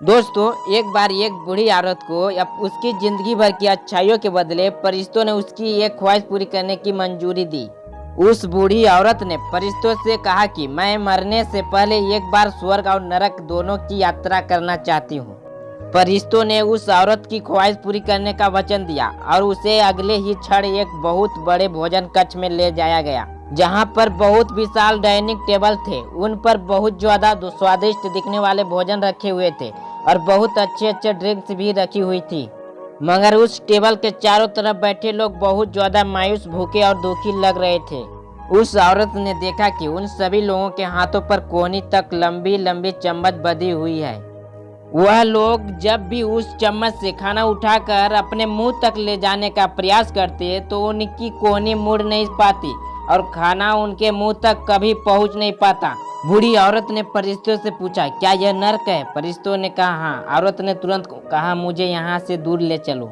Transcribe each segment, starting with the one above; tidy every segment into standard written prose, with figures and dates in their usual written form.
दोस्तों, एक बार एक बूढ़ी औरत को अब उसकी जिंदगी भर की अच्छाइयों के बदले फरिश्तों ने उसकी एक ख्वाहिश पूरी करने की मंजूरी दी। उस बूढ़ी औरत ने फरिश्तों से कहा कि मैं मरने से पहले एक बार स्वर्ग और नरक दोनों की यात्रा करना चाहती हूँ। फरिश्तों ने उस औरत की ख्वाहिश पूरी करने का वचन दिया और उसे अगले ही क्षण एक बहुत बड़े भोजन कक्ष में ले जाया गया, जहाँ पर बहुत विशाल डाइनिंग टेबल थे। उन पर बहुत ज्यादा स्वादिष्ट दिखने वाले भोजन रखे हुए थे और बहुत अच्छे अच्छे ड्रिंक्स भी रखी हुई थी। मगर उस टेबल के चारों तरफ बैठे लोग बहुत ज्यादा मायूस, भूखे और दुखी लग रहे थे। उस औरत ने देखा कि उन सभी लोगों के हाथों पर कोहनी तक लंबी लंबी चम्मच बंधी हुई है। वह लोग जब भी उस चम्मच से खाना उठाकर अपने मुंह तक ले जाने का प्रयास करते तो उनकी कोहनी मुड़ नहीं पाती और खाना उनके मुंह तक कभी पहुंच नहीं पाता। बूढ़ी औरत ने फरिश्तों से पूछा, क्या यह नर्क है? फरिश्तों ने कहा हाँ। औरत ने तुरंत कहा, मुझे यहाँ से दूर ले चलो।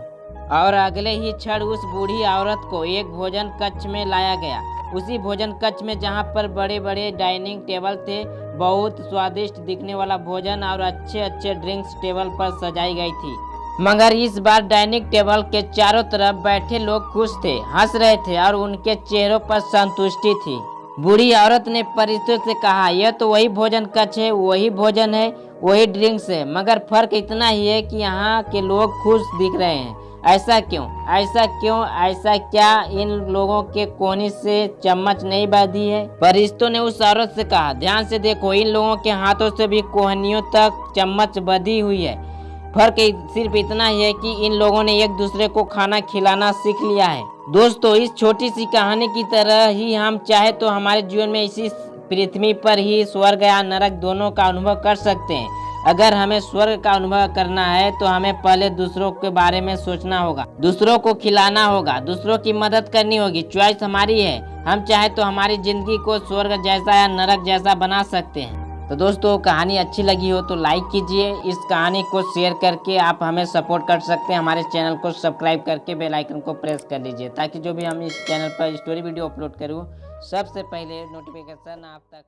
और अगले ही क्षण उस बूढ़ी औरत को एक भोजन कक्ष में लाया गया। उसी भोजन कक्ष में जहाँ पर बड़े बड़े डाइनिंग टेबल थे, बहुत स्वादिष्ट दिखने वाला भोजन और अच्छे अच्छे ड्रिंक्स टेबल पर सजाई गई थी। मगर इस बार डाइनिंग टेबल के चारों तरफ बैठे लोग खुश थे, हंस रहे थे और उनके चेहरों पर संतुष्टि थी। बूढ़ी औरत ने फरिश्तों से कहा, यह तो वही भोजन कक्ष है, वही भोजन है, वही ड्रिंक्स है, मगर फर्क इतना ही है कि यहाँ के लोग खुश दिख रहे हैं। ऐसा क्यों? ऐसा क्यों? ऐसा क्या इन लोगों के कोहनी से चम्मच नहीं बांधी है? फरिश्तों ने उस औरत से कहा, ध्यान से देखो, इन लोगों के हाथों से भी कोहनियों तक चम्मच बंधी हुई है। फर्क सिर्फ इतना ही है कि इन लोगों ने एक दूसरे को खाना खिलाना सीख लिया है। दोस्तों, इस छोटी सी कहानी की तरह ही हम चाहे तो हमारे जीवन में इसी पृथ्वी पर ही स्वर्ग या नरक दोनों का अनुभव कर सकते हैं। अगर हमें स्वर्ग का अनुभव करना है तो हमें पहले दूसरों के बारे में सोचना होगा, दूसरों को खिलाना होगा, दूसरों की मदद करनी होगी। चॉइस हमारी है, हम चाहे तो हमारी जिंदगी को स्वर्ग जैसा या नरक जैसा बना सकते हैं। तो दोस्तों, कहानी अच्छी लगी हो तो लाइक कीजिए, इस कहानी को शेयर करके आप हमें सपोर्ट कर सकते हैं। हमारे चैनल को सब्सक्राइब करके बेल आइकन को प्रेस कर लीजिए, ताकि जो भी हम इस चैनल पर स्टोरी वीडियो अपलोड करूँ सबसे पहले नोटिफिकेशन आप तक